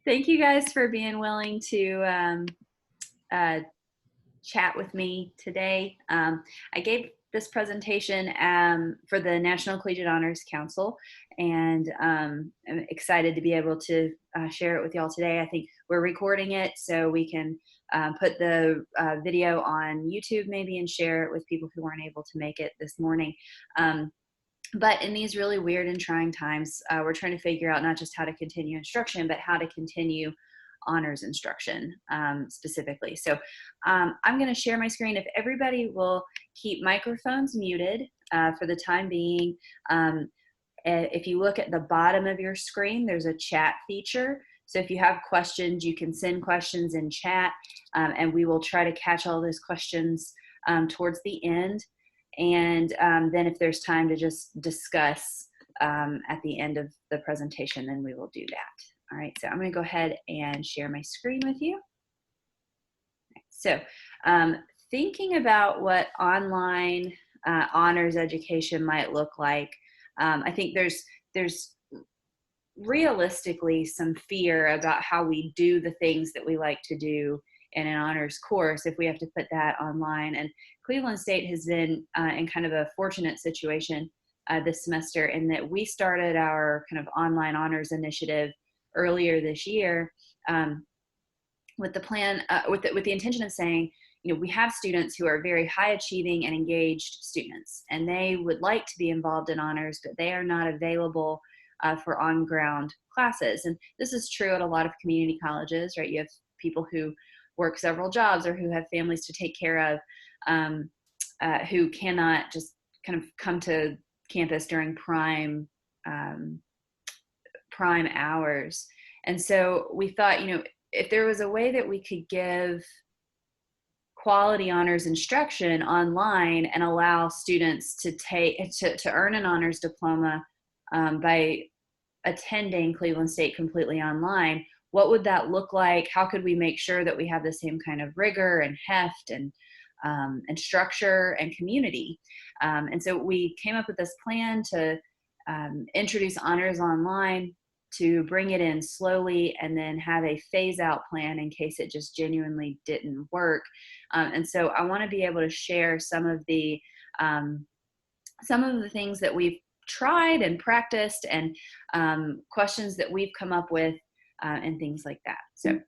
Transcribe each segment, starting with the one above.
Thank you guys for being willing to chat with me today. I gave this presentation for the National Collegiate Honors Council, and I'm excited to be able to share it with y'all today. I think we're recording it so we can put the video on YouTube maybe and share it with people who weren't able to make it this morning. But in these really weird and trying times, we're trying to figure out not just how to continue instruction, but how to continue honors instruction specifically. So I'm going to share my screen. If everybody will keep microphones muted for the time being. If you look at the bottom of your screen, there's a chat feature. So if you have questions, you can send questions in chat, and we will try to catch all those questions towards the end. And then if there's time to just discuss at the end of the presentation, then we will do that. All right, so I'm going to go ahead and share my screen with you. So thinking about what online honors education might look like, I think there's realistically some fear about how we do the things that we like to do in an honors course if we have to put that online. And Cleveland State has been in kind of a fortunate situation this semester in that we started our kind of online honors initiative earlier this year with the plan, with the intention of saying, you know, we have students who are very high achieving and engaged students, and they would like to be involved in honors, but they are not available for on-ground classes. And this is true at a lot of community colleges, right? You have people who work several jobs or who have families to take care of, who cannot just kind of come to campus during prime hours. And so we thought, you know, if there was a way that we could give quality honors instruction online and allow students to earn an honors diploma by attending Cleveland State completely online, what would that look like? How could we make sure that we have the same kind of rigor and heft and structure and community? And so we came up with this plan to introduce honors online, to bring it in slowly, and then have a phase out plan in case it just genuinely didn't work. And so I want to be able to share some of the things that we've tried and practiced, and questions that we've come up with, and things like that. So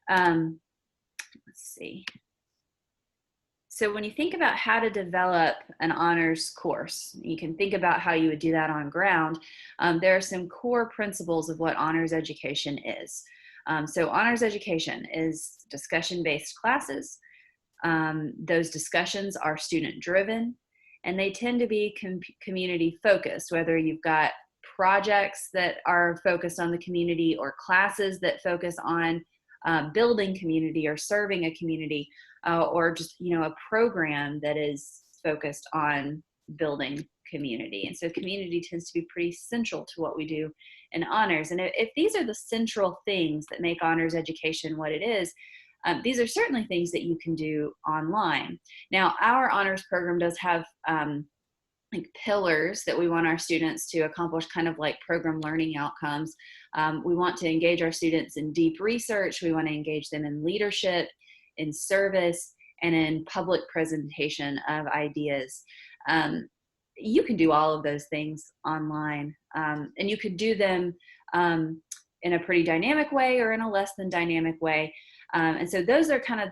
let's see. So when you think about how to develop an honors course, you can think about how you would do that on ground. There are some core principles of what honors education is. So honors education is discussion-based classes. Those discussions are student-driven, and they tend to be community-focused, whether you've got projects that are focused on the community or classes that focus on building community or serving a community, or just, you know, a program that is focused on building community. And so community tends to be pretty central to what we do in honors. And if these are the central things that make honors education what it is, these are certainly things that you can do online. Now, our honors program does have like pillars that we want our students to accomplish, kind of like program learning outcomes. We want to engage our students in deep research. We want to engage them in leadership, in service, and in public presentation of ideas. You can do all of those things online, and you could do them in a pretty dynamic way or in a less than dynamic way. And so those are kind of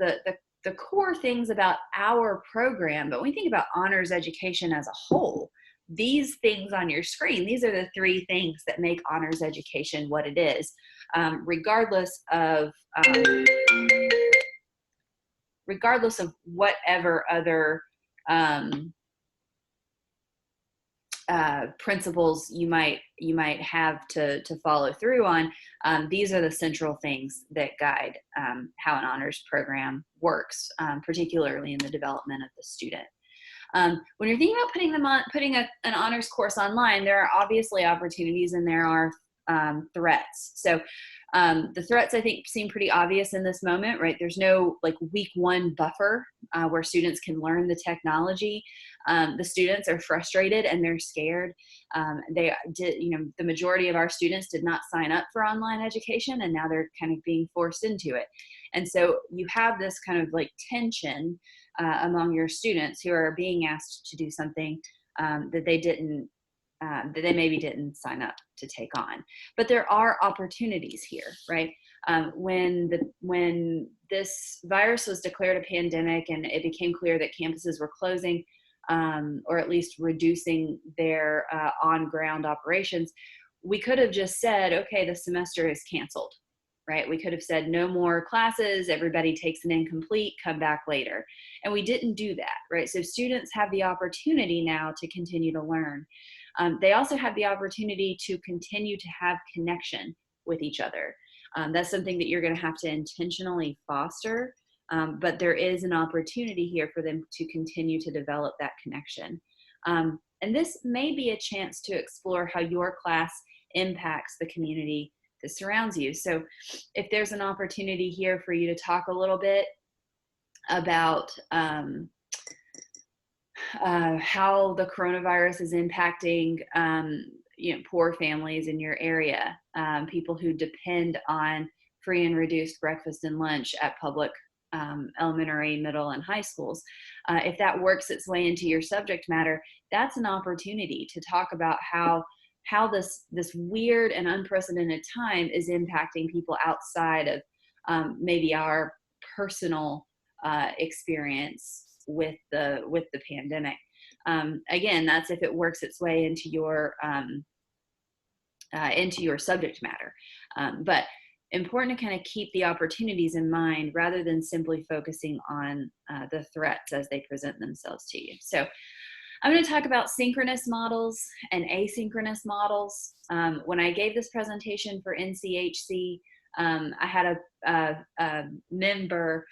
the core things about our program. But when we think about honors education as a whole, these things on your screen, these are the three things that make honors education what it is, regardless of whatever other principles you might have to follow through on. These are the central things that guide how an honors program works, particularly in the development of the student. When you're thinking about putting an honors course online, there are obviously opportunities and there are threats. So The threats, I think, seem pretty obvious in this moment, right? There's no like week one buffer where students can learn the technology. The students are frustrated and they're scared. They did, the majority of our students did not sign up for online education, and now they're kind of being forced into it. And so you have this kind of like tension among your students who are being asked to do something that they didn't that they maybe didn't sign up to take on. But there are opportunities here, right? When this virus was declared a pandemic and it became clear that campuses were closing, or at least reducing their on-ground operations, we could have just said, okay, the semester is canceled, right? We could have said no more classes, everybody takes an incomplete, come back later. And we didn't do that, right? So students have the opportunity now to continue to learn. They also have the opportunity to continue to have connection with each other. That's something that you're going to have to intentionally foster, but there is an opportunity here for them to continue to develop that connection. And this may be a chance to explore how your class impacts the community that surrounds you. So if there's an opportunity here for you to talk a little bit about how the coronavirus is impacting poor families in your area, people who depend on free and reduced breakfast and lunch at public elementary, middle, and high schools. If that works its way into your subject matter, that's an opportunity to talk about how this weird and unprecedented time is impacting people outside of maybe our personal experience with the pandemic. Again, that's if it works its way into your subject matter. But important to kind of keep the opportunities in mind rather than simply focusing on the threats as they present themselves to you. So I'm going to talk about synchronous models and asynchronous models. When I gave this presentation for NCHC, I had a member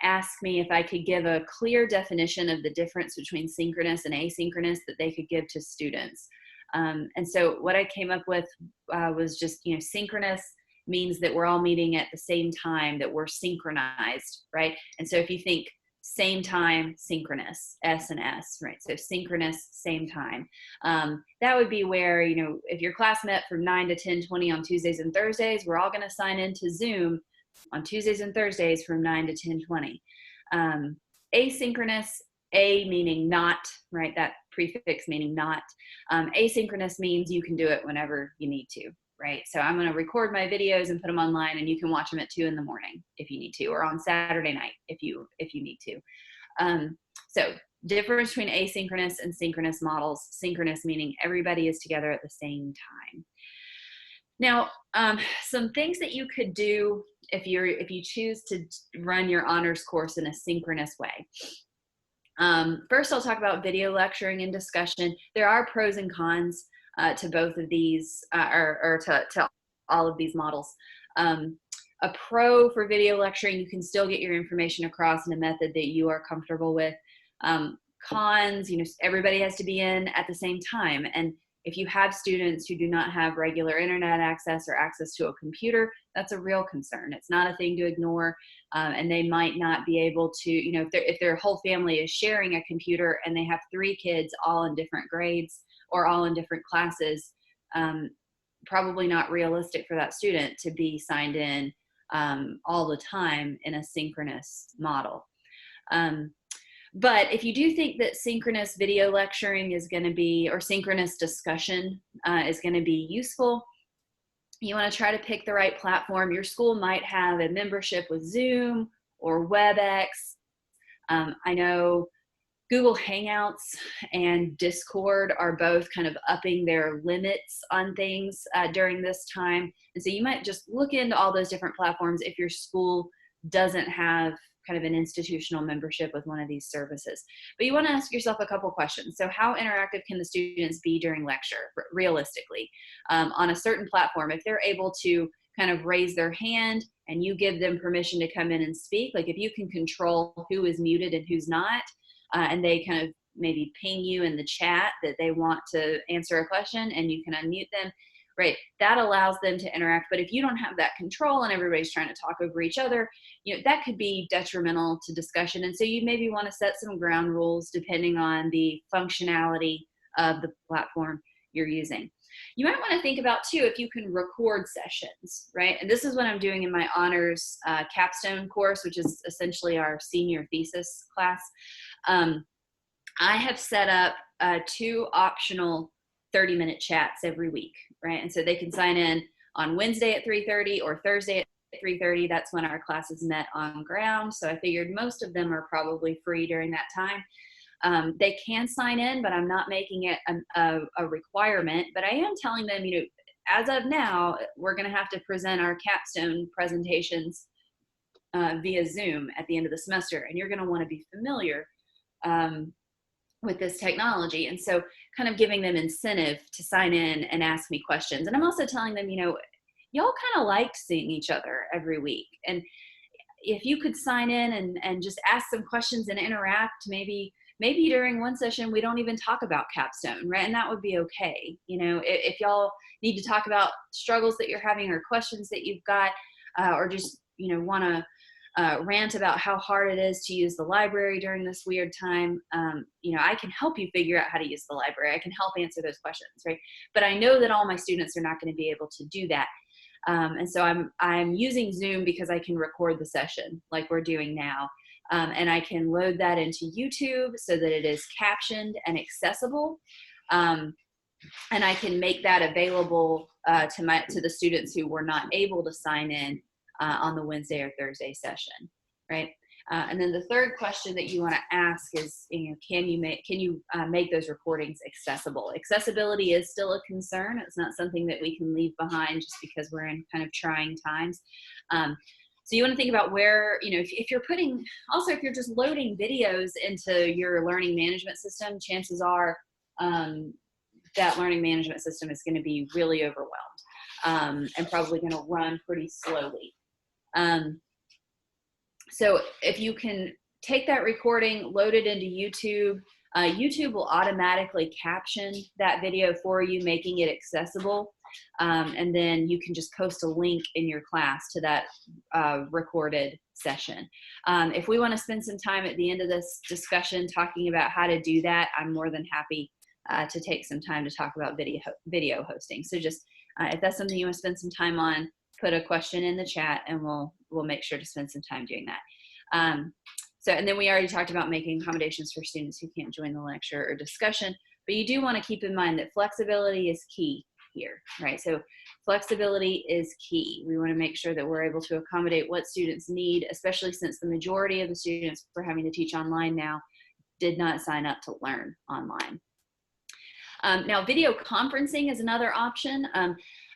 ask me if I could give a clear definition of the difference between synchronous and asynchronous that they could give to students. And so what I came up with was just, synchronous means that we're all meeting at the same time, that we're synchronized, right? And so if you think same time, synchronous, S and S, right? So synchronous, same time. That would be where, if your class met from 9 to 10:20 on Tuesdays and Thursdays, we're all going to sign into Zoom on Tuesdays and Thursdays from 9 to 10:20. Asynchronous, A meaning not, right? That prefix meaning not. Asynchronous means you can do it whenever you need to, right? So I'm going to record my videos and put them online, and you can watch them at 2 a.m. if you need to, or on Saturday night if you need to. So difference between asynchronous and synchronous models. Synchronous meaning everybody is together at the same time. Now, some things that you could do if you choose to run your honors course in a synchronous way. First, I'll talk about video lecturing and discussion. There are pros and cons to both of these, or to all of these models. A pro for video lecturing, you can still get your information across in a method that you are comfortable with. Cons, everybody has to be in at the same time. And if you have students who do not have regular internet access or access to a computer, that's a real concern. It's not a thing to ignore. And they might not be able to, if their whole family is sharing a computer and they have 3 kids all in different grades or all in different classes, probably not realistic for that student to be signed in all the time in a synchronous model. But if you do think that synchronous video lecturing is going to be, or synchronous discussion is going to be useful, you want to try to pick the right platform. Your school might have a membership with Zoom or WebEx. I know Google Hangouts and Discord are both kind of upping their limits on things during this time. And so you might just look into all those different platforms if your school doesn't have kind of an institutional membership with one of these services. But you want to ask yourself a couple questions. So how interactive can the students be during lecture, realistically? On a certain platform, if they're able to kind of raise their hand and you give them permission to come in and speak, like if you can control who is muted and who's not, and they kind of maybe ping you in the chat that they want to answer a question and you can unmute them, right? That allows them to interact. But if you don't have that control and everybody's trying to talk over each other, that could be detrimental to discussion. And so you maybe want to set some ground rules depending on the functionality of the platform you're using. You might want to think about too if you can record sessions, right? And this is what I'm doing in my honors capstone course, which is essentially our senior thesis class. I have set up 2 optional 30-minute chats every week, right? And so they can sign in on Wednesday at 3:30 or Thursday at 3:30. That's when our classes met on ground. So I figured most of them are probably free during that time. They can sign in, but I'm not making it a requirement. But I am telling them, as of now, we're going to have to present our capstone presentations via Zoom at the end of the semester, and you're going to want to be familiar with this technology. And so kind of giving them incentive to sign in and ask me questions. And I'm also telling them, y'all kind of like seeing each other every week. And if you could sign in and just ask some questions and interact, maybe during one session, we don't even talk about capstone, right? And that would be okay. If y'all need to talk about struggles that you're having or questions that you've got, or just, want to rant about how hard it is to use the library during this weird time, I can help you figure out how to use the library. I can help answer those questions, right? But I know that all my students are not going to be able to do that. And so I'm using Zoom because I can record the session like we're doing now. And I can load that into YouTube so that it is captioned and accessible. And I can make that available to the students who were not able to sign in on the Wednesday or Thursday session, right? And then the third question that you want to ask is, can you make those recordings accessible? Accessibility is still a concern. It's not something that we can leave behind just because we're in kind of trying times. So you want to think about where, if you're just loading videos into your learning management system, chances are that learning management system is going to be really overwhelmed and probably going to run pretty slowly. So if you can take that recording, load it into YouTube, YouTube will automatically caption that video for you, making it accessible. And then you can just post a link in your class to that recorded session. If we want to spend some time at the end of this discussion talking about how to do that, I'm more than happy to take some time to talk about video hosting. So just if that's something you want to spend some time on, put a question in the chat and we'll make sure to spend some time doing that. And then we already talked about making accommodations for students who can't join the lecture or discussion, but you do want to keep in mind that flexibility is key here, right? So flexibility is key. We want to make sure that we're able to accommodate what students need, especially since the majority of the students we're having to teach online now did not sign up to learn online. Now, video conferencing is another option.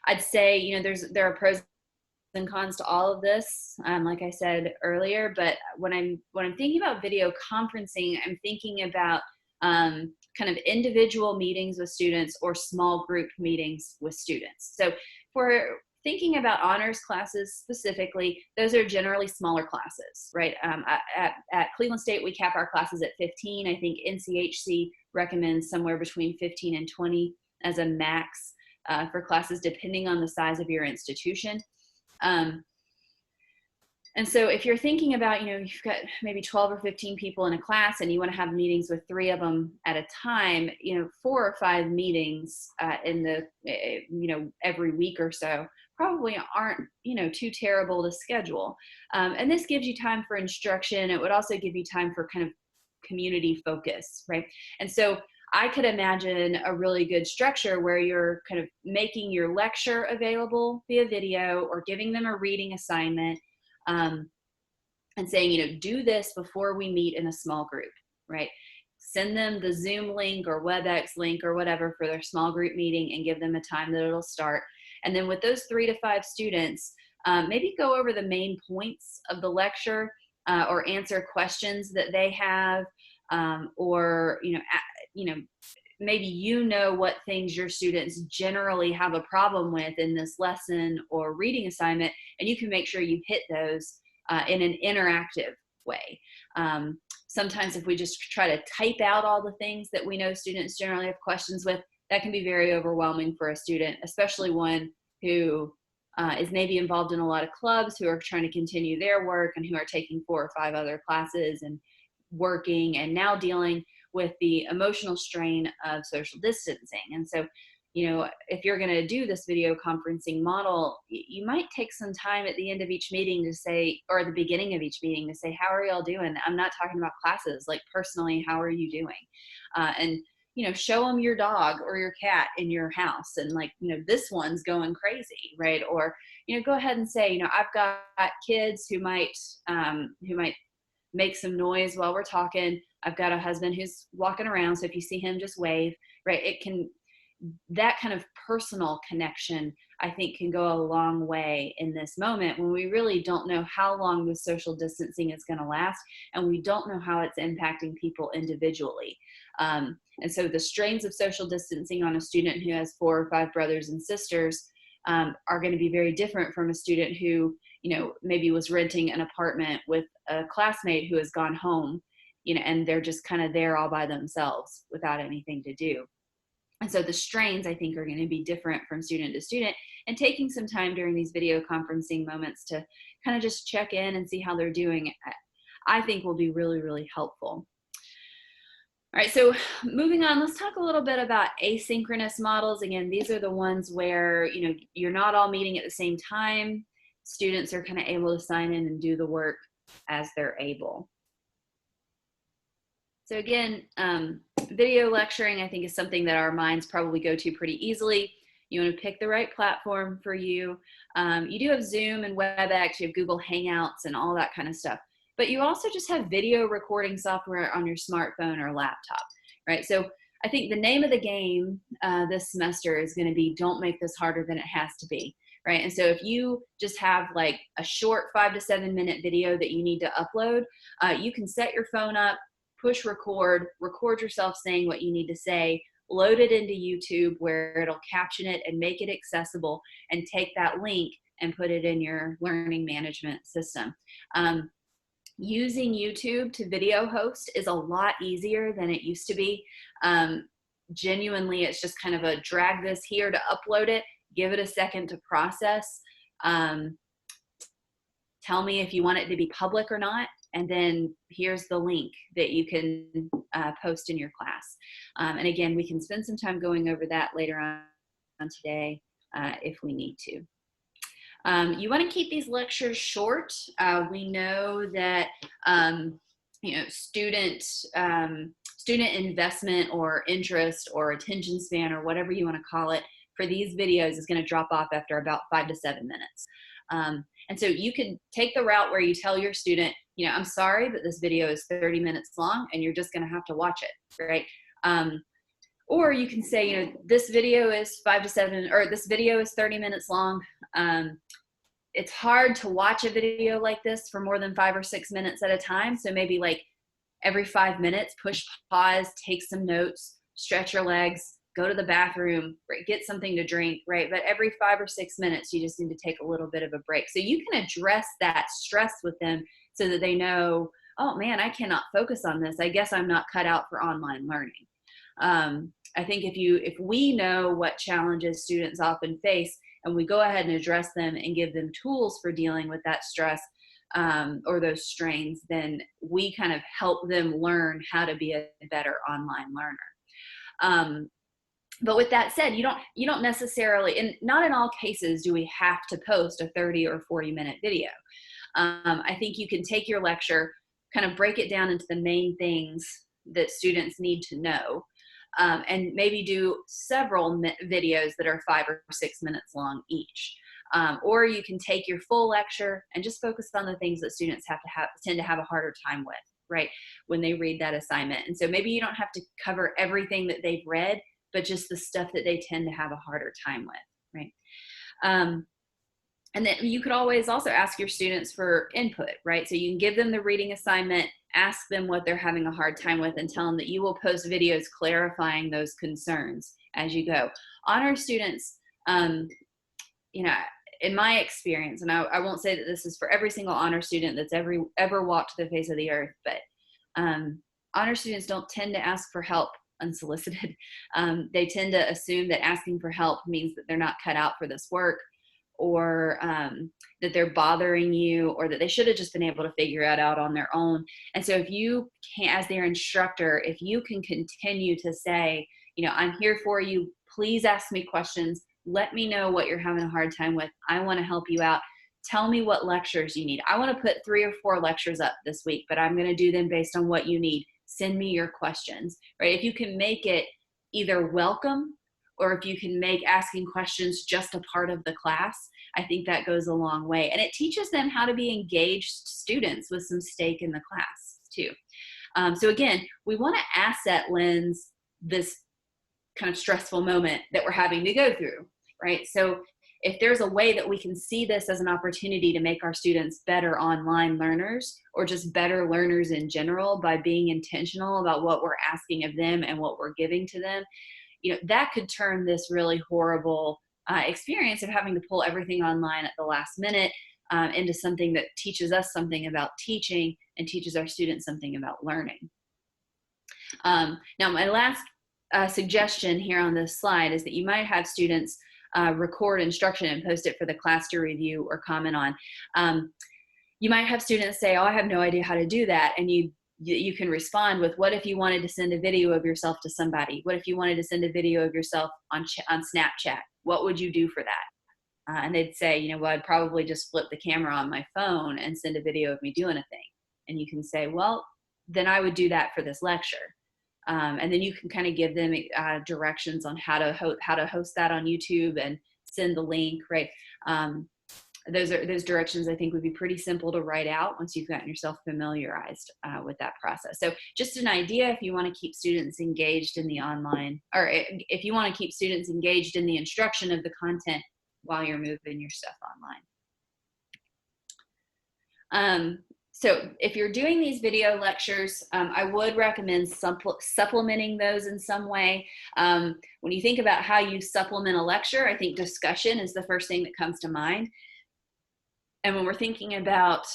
I'd say, there are pros and cons to all of this, like I said earlier, but when I'm thinking about video conferencing, I'm thinking about kind of individual meetings with students or small group meetings with students. So for thinking about honors classes specifically, those are generally smaller classes, right? At Cleveland State, we cap our classes at 15. I think NCHC recommends somewhere between 15 and 20 as a max for classes, depending on the size of your institution. And so if you're thinking about, you've got maybe 12 or 15 people in a class and you want to have meetings with 3 of them at a time, 4 or 5 meetings in the, every week or so probably aren't, too terrible to schedule. And this gives you time for instruction. It would also give you time for kind of community focus, right? And so I could imagine a really good structure where you're kind of making your lecture available via video or giving them a reading assignment and saying, do this before we meet in a small group, right? Send them the Zoom link or WebEx link or whatever for their small group meeting and give them a time that it'll start. And then with those 3 to 5 students, maybe go over the main points of the lecture or answer questions that they have or, maybe what things your students generally have a problem with in this lesson or reading assignment, and you can make sure you hit those in an interactive way. Sometimes if we just try to type out all the things that we know students generally have questions with, that can be very overwhelming for a student, especially one who is maybe involved in a lot of clubs, who are trying to continue their work and who are taking 4 or 5 other classes and working and now dealing with the emotional strain of social distancing. And so, you know, if you're going to do this video conferencing model, you might take some time at the end of each meeting to say, or the beginning of each meeting to say, how are y'all doing? I'm not talking about classes, like personally, how are you doing? And, you know, show them your dog or your cat in your house and like, you know, this one's going crazy, right? Or, you know, go ahead and say, you know, I've got kids who might make some noise while we're talking. I've got a husband who's walking around, so if you see him, just wave, right? That kind of personal connection, I think, can go a long way in this moment when we really don't know how long the social distancing is going to last, and we don't know how it's impacting people individually. And so the strains of social distancing on a student who has 4 or 5 brothers and sisters are going to be very different from a student who, you know, maybe was renting an apartment with a classmate who has gone home, you know, and they're just kind of there all by themselves without anything to do. And so the strains, I think, are going to be different from student to student, and taking some time during these video conferencing moments to kind of just check in and see how they're doing, I think will be really, really helpful. All right, so moving on, let's talk a little bit about asynchronous models. Again, these are the ones where, you know, you're not all meeting at the same time. Students are kind of able to sign in and do the work as they're able. So again, video lecturing, I think, is something that our minds probably go to pretty easily. You want to pick the right platform for you. You do have Zoom and WebEx, you have Google Hangouts and all that kind of stuff. But you also just have video recording software on your smartphone or laptop, right? So I think the name of the game this semester is going to be, don't make this harder than it has to be, right? And so if you just have like a short 5 to 7 minute video that you need to upload, you can set your phone up, push record yourself saying what you need to say, load it into YouTube where it'll caption it and make it accessible, and take that link and put it in your learning management system. Using YouTube to video host is a lot easier than it used to be. Genuinely, it's just kind of a drag this here to upload it, give it a second to process. Tell me if you want it to be public or not, and then here's the link that you can post in your class. And again, we can spend some time going over that later on today if we need to. You want to keep these lectures short. We know that you know, student investment or interest or attention span or whatever you want to call it for these videos is going to drop off after about 5 to 7 minutes. And so you can take the route where you tell your student, you know, I'm sorry, but this video is 30 minutes long and you're just going to have to watch it, right? Or you can say, you know, this video is 5 to 7, or this video is 30 minutes long. It's hard to watch a video like this for more than 5 or 6 minutes at a time. So maybe like every 5 minutes, push pause, take some notes, stretch your legs, go to the bathroom, get something to drink, right? But every 5 or 6 minutes, you just need to take a little bit of a break. So you can address that stress with them so that they know, oh man, I cannot focus on this. I guess I'm not cut out for online learning. I think if we know what challenges students often face, and we go ahead and address them and give them tools for dealing with that stress or those strains, then we kind of help them learn how to be a better online learner. But with that said, you don't necessarily, and not in all cases do we have to post a 30 or 40 minute video. I think you can take your lecture, kind of break it down into the main things that students need to know, and maybe do several videos that are 5 or 6 minutes long each. Or you can take your full lecture and just focus on the things that students tend to have a harder time with, right, when they read that assignment. And so maybe you don't have to cover everything that they've read, but just the stuff that they tend to have a harder time with, right? And then you could always also ask your students for input, right? So you can give them the reading assignment, ask them what they're having a hard time with, and tell them that you will post videos clarifying those concerns as you go. Honor students, you know, in my experience, and I won't say that this is for every single honor student that's ever walked the face of the earth, but honor students don't tend to ask for help unsolicited. They tend to assume that asking for help means that they're not cut out for this work, or that they're bothering you, or that they should have just been able to figure it out on their own. And so if you can, as their instructor, if you can continue to say, I'm here for you, please ask me questions, let me know what you're having a hard time with, I want to help you out, tell me what lectures you need. I want to put 3 or 4 lectures up this week, but I'm going to do them based on what you need. Send me your questions, right? If you can make it either welcome, or if you can make asking questions just a part of the class, I think that goes a long way. And it teaches them how to be engaged students with some stake in the class too. So again, we want to asset lens this kind of stressful moment that we're having to go through, right? So if there's a way that we can see this as an opportunity to make our students better online learners, or just better learners in general, by being intentional about what we're asking of them and what we're giving to them, that could turn this really horrible experience of having to pull everything online at the last minute into something that teaches us something about teaching and teaches our students something about learning. Now, my last suggestion here on this slide is that you might have students record instruction and post it for the class to review or comment on. You might have students say, oh, I have no idea how to do that. And you can respond with, what if you wanted to send a video of yourself to somebody? What if you wanted to send a video of yourself on Snapchat? What would you do for that? And they'd say, well, I'd probably just flip the camera on my phone and send a video of me doing a thing. And you can say, well, then I would do that for this lecture. And then you can kind of give them directions on how to host that on YouTube and send the link, right? Those directions I think would be pretty simple to write out once you've gotten yourself familiarized with that process. So just an idea, if you want to keep students engaged in the online, or if you want to keep students engaged in the instruction of the content while you're moving your stuff online. So if you're doing these video lectures, I would recommend supplementing those in some way. When you think about how you supplement a lecture, I think discussion is the first thing that comes to mind. And when we're thinking about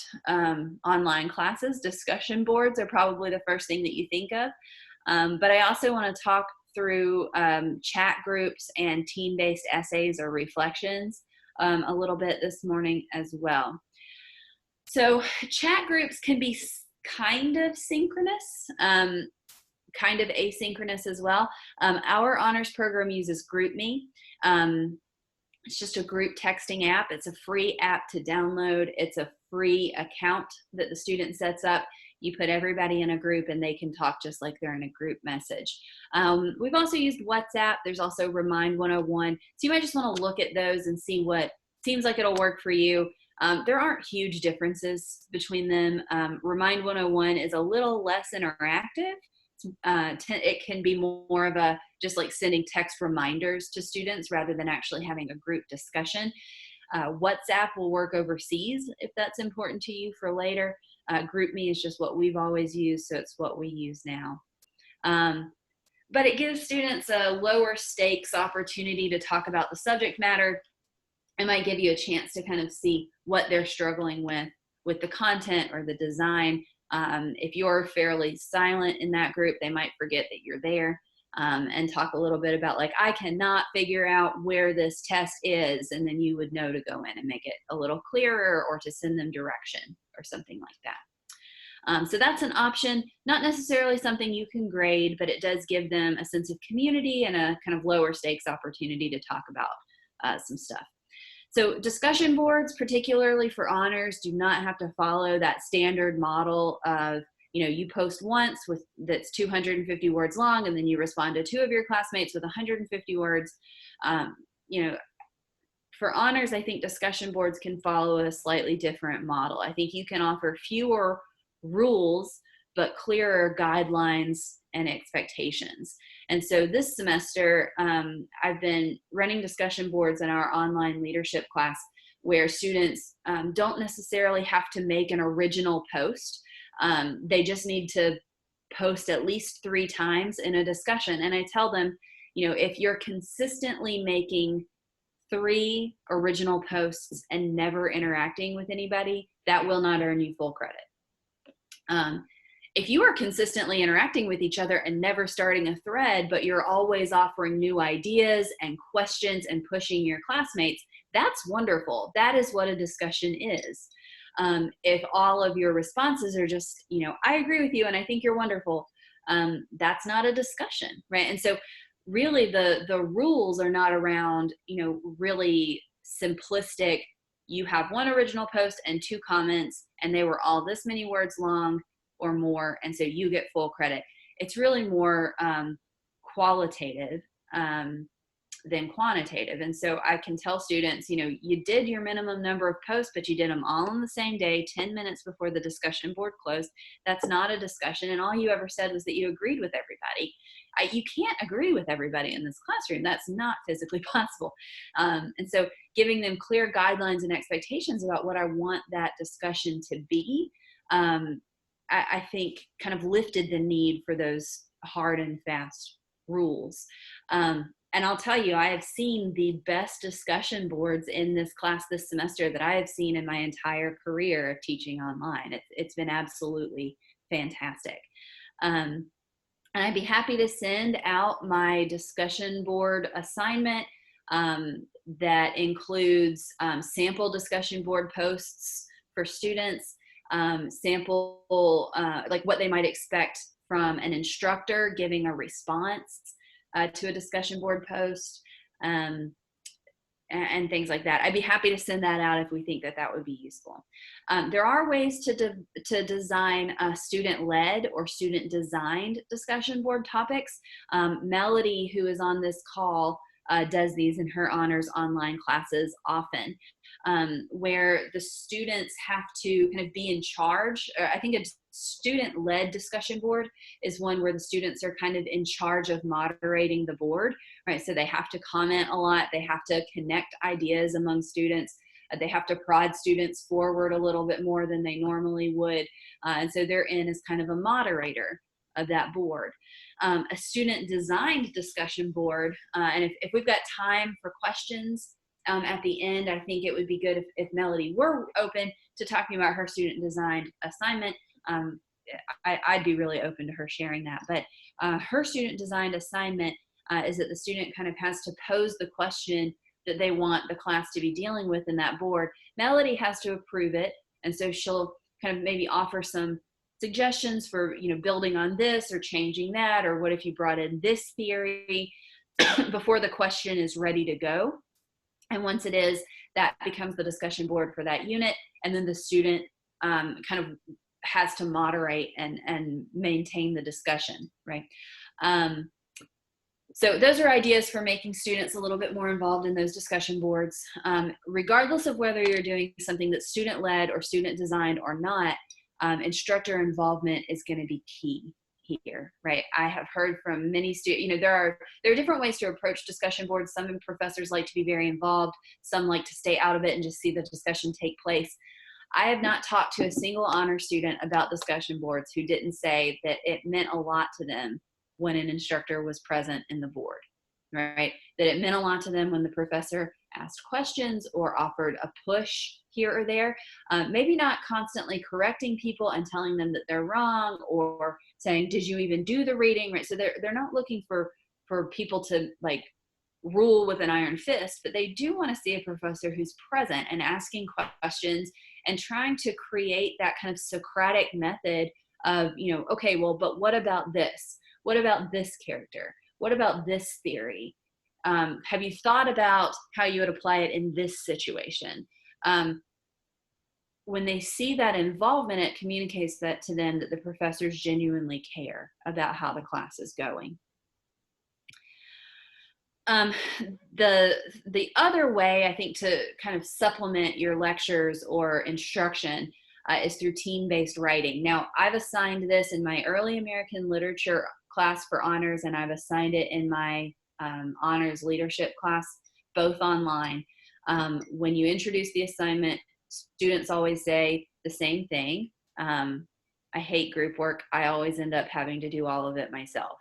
online classes, discussion boards are probably the first thing that you think of. But I also want to talk through chat groups and team-based essays or reflections a little bit this morning as well. So chat groups can be kind of synchronous, kind of asynchronous as well. Our honors program uses GroupMe. It's just a group texting app. It's a free app to download. It's a free account that the student sets up. You put everybody in a group and they can talk just like they're in a group message. We've also used WhatsApp. There's also Remind 101. So you might just want to look at those and see what seems like it'll work for you. There aren't huge differences between them. Remind 101 is a little less interactive. It can be more of a just like sending text reminders to students rather than actually having a group discussion. WhatsApp will work overseas if that's important to you for later. GroupMe is just what we've always used, so it's what we use now. But it gives students a lower stakes opportunity to talk about the subject matter. It might give you a chance to kind of see what they're struggling with the content or the design. If you're fairly silent in that group, they might forget that you're there, and talk a little bit about like, I cannot figure out where this test is, and then you would know to go in and make it a little clearer or to send them direction or something like that. So that's an option, not necessarily something you can grade, but it does give them a sense of community and a kind of lower stakes opportunity to talk about some stuff. So discussion boards, particularly for honors, do not have to follow that standard model of, you post once that's 250 words long, and then you respond to 2 of your classmates with 150 words. For honors, I think discussion boards can follow a slightly different model. I think you can offer fewer rules, but clearer guidelines and expectations. And so this semester, I've been running discussion boards in our online leadership class where students don't necessarily have to make an original post. They just need to post at least 3 times in a discussion. And I tell them, if you're consistently making 3 original posts and never interacting with anybody, that will not earn you full credit. If you are consistently interacting with each other and never starting a thread, but you're always offering new ideas and questions and pushing your classmates, that's wonderful. That is what a discussion is. If all of your responses are just, I agree with you and I think you're wonderful, that's not a discussion, right? And so really the rules are not around, really simplistic, you have one original post and 2 comments and they were all this many words long or more, and so you get full credit. It's really more qualitative than quantitative. And so I can tell students, you did your minimum number of posts, but you did them all on the same day, 10 minutes before the discussion board closed. That's not a discussion. And all you ever said was that you agreed with everybody. You can't agree with everybody in this classroom. That's not physically possible. And so giving them clear guidelines and expectations about what I want that discussion to be, I think kind of lifted the need for those hard and fast rules. And I'll tell you, I have seen the best discussion boards in this class this semester that I have seen in my entire career of teaching online. It's been absolutely fantastic. And I'd be happy to send out my discussion board assignment that includes sample discussion board posts for students, sample like what they might expect from an instructor giving a response to a discussion board post, and things like that. I'd be happy to send that out if we think that that would be useful. There are ways to design student-led or student-designed discussion board topics. Melody, who is on this call, does these in her honors online classes often, where the students have to kind of be in charge. I think a student-led discussion board is one where the students are kind of in charge of moderating the board, right? So they have to comment a lot. They have to connect ideas among students. They have to prod students forward a little bit more than they normally would. And so they're in as kind of a moderator of that board. A student-designed discussion board, and if we've got time for questions at the end, I think it would be good if Melody were open to talking about her student-designed assignment. I'd be really open to her sharing that. But her student-designed assignment is that the student kind of has to pose the question that they want the class to be dealing with in that board. Melody has to approve it, and so she'll kind of maybe offer some suggestions for, building on this or changing that, or what if you brought in this theory before the question is ready to go. And once it is, that becomes the discussion board for that unit, and then the student kind of has to moderate and maintain the discussion, right? So those are ideas for making students a little bit more involved in those discussion boards. Regardless of whether you're doing something that's student-led or student-designed or not, instructor involvement is going to be key here, right? I have heard from many students, there are different ways to approach discussion boards. Some professors like to be very involved. Some like to stay out of it and just see the discussion take place. I have not talked to a single honor student about discussion boards who didn't say that it meant a lot to them when an instructor was present in the board, right? That it meant a lot to them when the professor asked questions or offered a push here or there, maybe not constantly correcting people and telling them that they're wrong or saying, did you even do the reading, right? So they're not looking for people to like rule with an iron fist, but they do want to see a professor who's present and asking questions and trying to create that kind of Socratic method of, okay, well, but what about this? What about this character? What about this theory? Have you thought about how you would apply it in this situation? When they see that involvement, it communicates that to them that the professors genuinely care about how the class is going. The other way, I think, to kind of supplement your lectures or instruction is through team-based writing. Now, I've assigned this in my early American literature class for honors, and I've assigned it in my honors leadership class, both online. When you introduce the assignment, students always say the same thing. I hate group work. I always end up having to do all of it myself.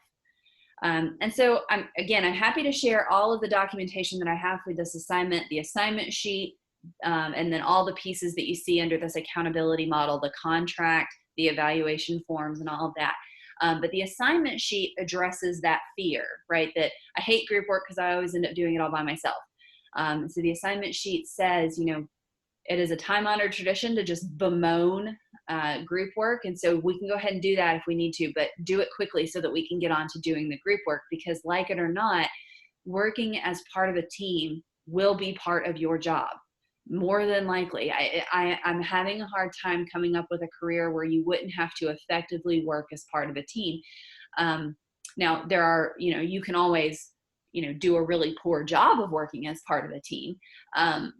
And so I'm happy to share all of the documentation that I have for this assignment, the assignment sheet, and then all the pieces that you see under this accountability model, the contract, the evaluation forms and all of that. But the assignment sheet addresses that fear, right? That I hate group work because I always end up doing it all by myself. So the assignment sheet says, it is a time-honored tradition to just bemoan group work. And so we can go ahead and do that if we need to, but do it quickly so that we can get on to doing the group work, because like it or not, working as part of a team will be part of your job. More than likely. I'm having a hard time coming up with a career where you wouldn't have to effectively work as part of a team. Now there are, you can always, do a really poor job of working as part of a team.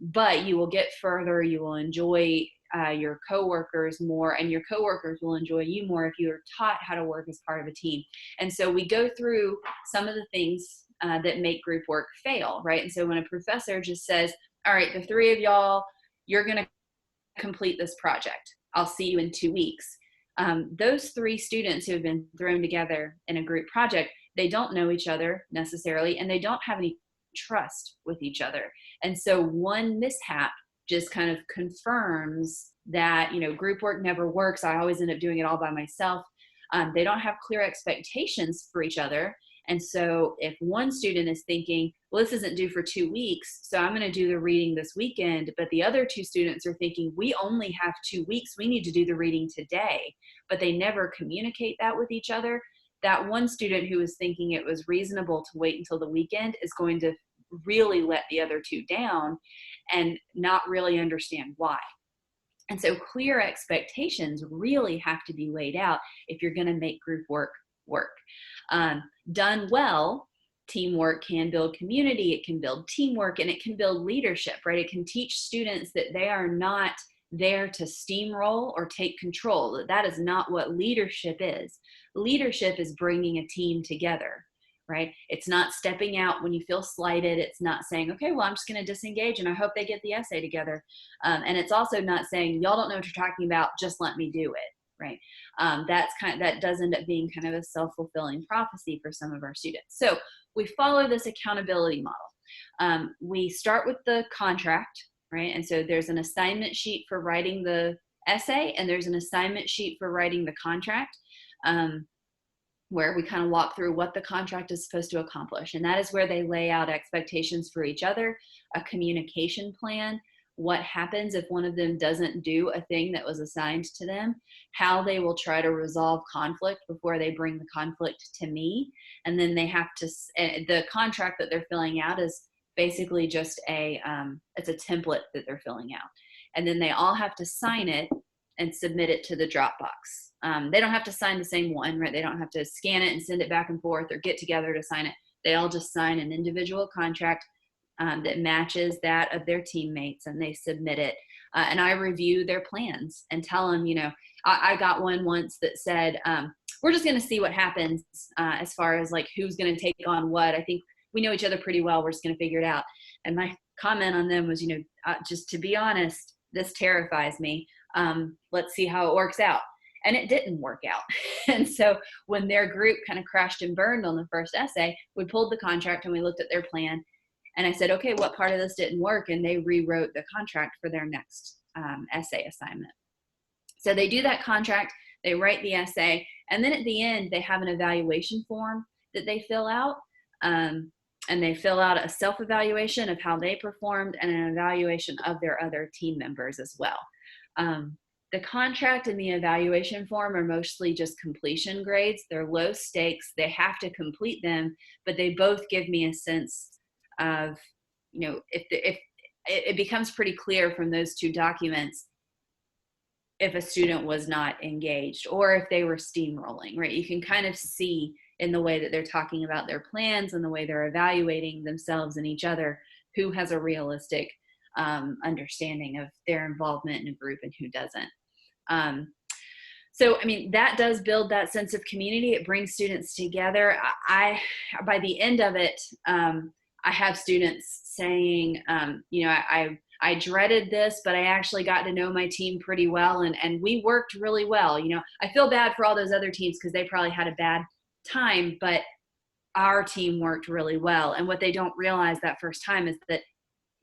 But you will get further, you will enjoy your coworkers more, and your coworkers will enjoy you more if you are taught how to work as part of a team. And so we go through some of the things that make group work fail, right? And so when a professor just says, all right, the three of y'all, you're going to complete this project. I'll see you in 2 weeks. Those three students who have been thrown together in a group project, they don't know each other necessarily, and they don't have any trust with each other. And so one mishap just kind of confirms that, group work never works. I always end up doing it all by myself. They don't have clear expectations for each other. And so if one student is thinking, well, this isn't due for 2 weeks, so I'm going to do the reading this weekend, but the other two students are thinking, we only have 2 weeks, we need to do the reading today, but they never communicate that with each other, that one student who is thinking it was reasonable to wait until the weekend is going to really let the other two down and not really understand why. And so clear expectations really have to be laid out if you're going to make group work work. Done well, teamwork can build community, it can build teamwork, and it can build leadership, right? It can teach students that they are not there to steamroll or take control. That is not what leadership is. Leadership is bringing a team together, right? It's not stepping out when you feel slighted. It's not saying, okay, well, I'm just going to disengage and I hope they get the essay together. And it's also not saying, y'all don't know what you're talking about, just let me do it. Right. That does end up being kind of a self-fulfilling prophecy for some of our students. So we follow this accountability model. We start with the contract, right? And so there's an assignment sheet for writing the essay, and there's an assignment sheet for writing the contract, where we kind of walk through what the contract is supposed to accomplish. And that is where they lay out expectations for each other, a communication plan, what happens if one of them doesn't do a thing that was assigned to them, how they will try to resolve conflict before they bring the conflict to me. And then they have to, the contract that they're filling out is basically just it's a template that they're filling out. And then they all have to sign it and submit it to the Dropbox. They don't have to sign the same one, right? They don't have to scan it and send it back and forth or get together to sign it. They all just sign an individual contract that matches that of their teammates, and they submit it. And I review their plans and tell them, I got one once that said, we're just going to see what happens as far as like who's going to take on what. I think we know each other pretty well. We're just going to figure it out. And my comment on them was, just to be honest, this terrifies me. Let's see how it works out. And it didn't work out. And so when their group kind of crashed and burned on the first essay, we pulled the contract and we looked at their plan. And I said, okay, what part of this didn't work? And they rewrote the contract for their next essay assignment. So they do that contract, they write the essay, and then at the end, they have an evaluation form that they fill out. And they fill out a self-evaluation of how they performed and an evaluation of their other team members as well. The contract and the evaluation form are mostly just completion grades. They're low stakes. They have to complete them, but they both give me a sense of, if it becomes pretty clear from those two documents if a student was not engaged or if they were steamrolling, right? You can kind of see in the way that they're talking about their plans and the way they're evaluating themselves and each other, who has a realistic understanding of their involvement in a group and who doesn't. So, that does build that sense of community. It brings students together. By the end of it, I have students saying, I dreaded this, but I actually got to know my team pretty well, and we worked really well. I feel bad for all those other teams because they probably had a bad time, but our team worked really well. And what they don't realize that first time is that,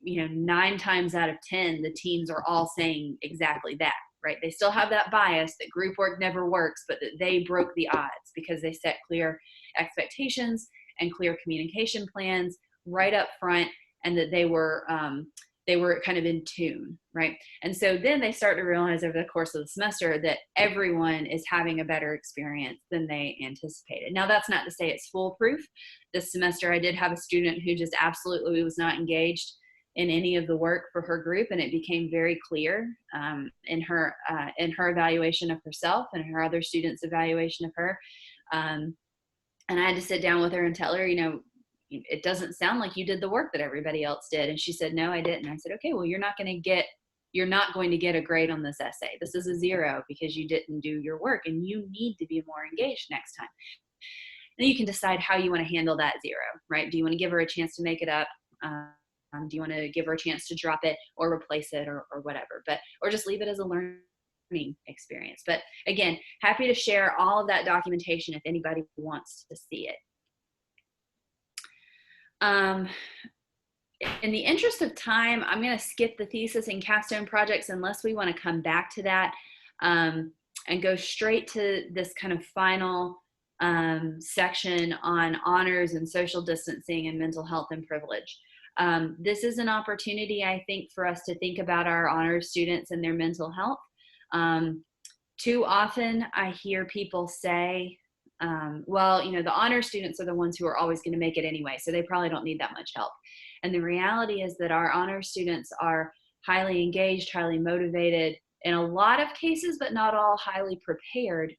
9 times out of 10, the teams are all saying exactly that, right? They still have that bias that group work never works, but that they broke the odds because they set clear expectations and clear communication plans right up front, and that they were kind of in tune, right? And so then they start to realize over the course of the semester that everyone is having a better experience than they anticipated. Now, that's not to say it's foolproof. This semester, I did have a student who just absolutely was not engaged in any of the work for her group, and it became very clear in her evaluation of herself and her other students' evaluation of her. And I had to sit down with her and tell her, it doesn't sound like you did the work that everybody else did. And she said, no, I didn't. I said, okay, well, you're not going to get a grade on this essay. This is a 0 because you didn't do your work, and you need to be more engaged next time. And you can decide how you want to handle that 0, right? Do you want to give her a chance to make it up? Do you want to give her a chance to drop it or replace it or whatever, or just leave it as a learning experience? But again, happy to share all of that documentation if anybody wants to see it. In the interest of time, I'm going to skip the thesis and capstone projects unless we want to come back to that, and go straight to this kind of final section on honors and social distancing and mental health and privilege. This is an opportunity, I think, for us to think about our honors students and their mental health. Too often I hear people say, well, the honor students are the ones who are always going to make it anyway, so they probably don't need that much help. And the reality is that our honor students are highly engaged, highly motivated, in a lot of cases, but not all, highly prepared,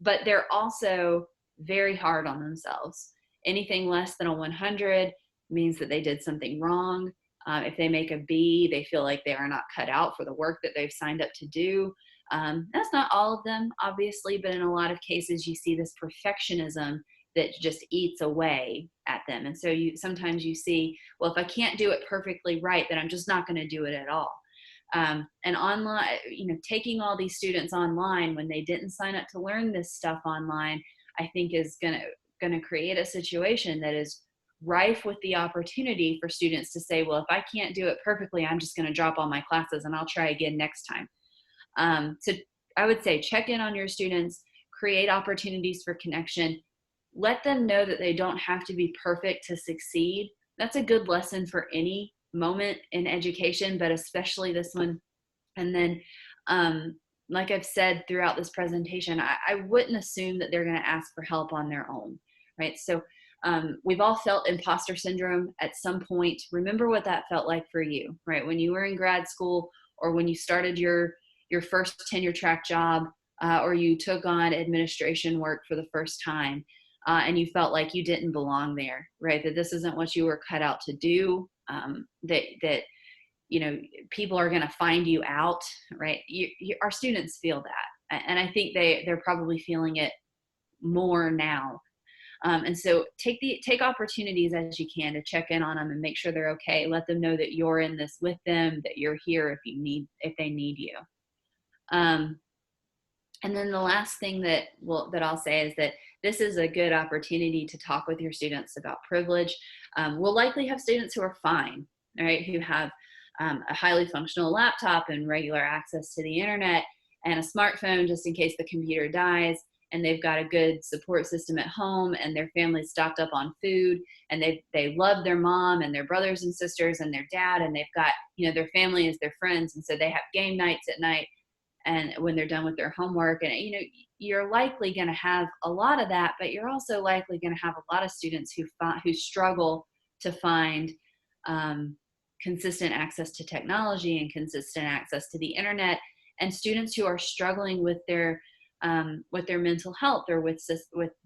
but they're also very hard on themselves. Anything less than a 100 means that they did something wrong. If they make a B, they feel like they are not cut out for the work that they've signed up to do. That's not all of them, obviously, but in a lot of cases, you see this perfectionism that just eats away at them. And so sometimes you see, well, if I can't do it perfectly right, then I'm just not going to do it at all. And online, taking all these students online when they didn't sign up to learn this stuff online, I think is going to create a situation that is rife with the opportunity for students to say, well, if I can't do it perfectly, I'm just going to drop all my classes and I'll try again next time. So I would say check in on your students, create opportunities for connection, let them know that they don't have to be perfect to succeed. That's a good lesson for any moment in education, but especially this one. And then, like I've said throughout this presentation, I wouldn't assume that they're going to ask for help on their own, right? So we've all felt imposter syndrome at some point. Remember what that felt like for you, right? When you were in grad school, or when you started your first tenure track job, or you took on administration work for the first time, and you felt like you didn't belong there, right? That this isn't what you were cut out to do, that people are going to find you out, right? Our students feel that. And I think they're probably feeling it more now. And so take opportunities as you can to check in on them and make sure they're okay. Let them know that you're in this with them, that you're here if they need you. And then the last thing that I'll say is that this is a good opportunity to talk with your students about privilege. We'll likely have students who are fine, right? Who have a highly functional laptop and regular access to the internet and a smartphone just in case the computer dies, and they've got a good support system at home, and their family's stocked up on food, and they love their mom and their brothers and sisters and their dad, and they've got, their family as their friends, and so they have game nights at night and when they're done with their homework. And you're likely going to have a lot of that, but you're also likely going to have a lot of students who struggle to find consistent access to technology and consistent access to the internet, and students who are struggling with their mental health or with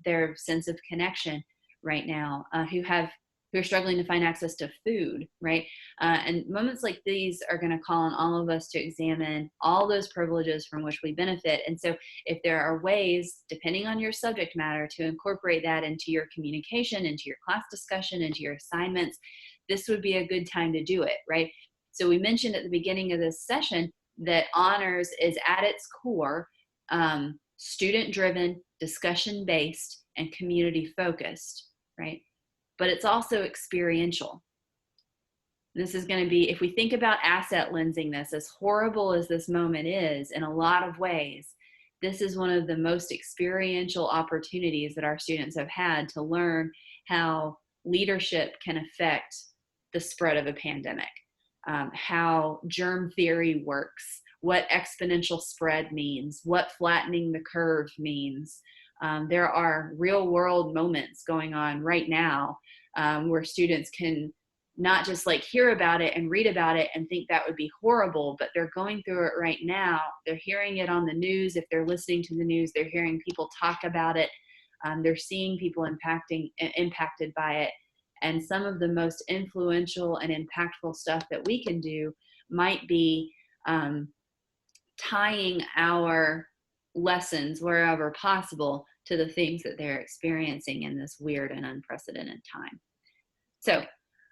their sense of connection right now, who are struggling to find access to food, right? And moments like these are going to call on all of us to examine all those privileges from which we benefit. And so if there are ways, depending on your subject matter, to incorporate that into your communication, into your class discussion, into your assignments, this would be a good time to do it, right? So we mentioned at the beginning of this session that honors is at its core student-driven, discussion-based, and community-focused, right? But it's also experiential. This is going to be, if we think about asset lensing this, as horrible as this moment is in a lot of ways, this is one of the most experiential opportunities that our students have had to learn how leadership can affect the spread of a pandemic, how germ theory works, what exponential spread means, what flattening the curve means. There are real world moments going on right now where students can not just like hear about it and read about it and think that would be horrible, but they're going through it right now. They're hearing it on the news. If they're listening to the news, they're hearing people talk about it. They're seeing people impacted by it. And some of the most influential and impactful stuff that we can do might be tying our lessons wherever possible to the things that they're experiencing in this weird and unprecedented time. So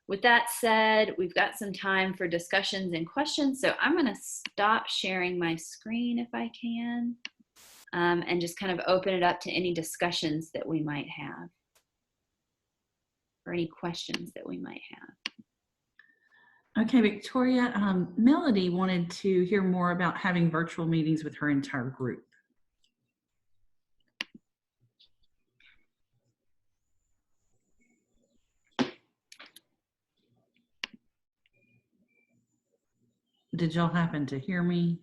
with that said, we've got some time for discussions and questions. So I'm going to stop sharing my screen if I can, and just kind of open it up to any discussions that we might have, or any questions that we might have. Okay, Victoria, Melody wanted to hear more about having virtual meetings with her entire group. Did y'all happen to hear me?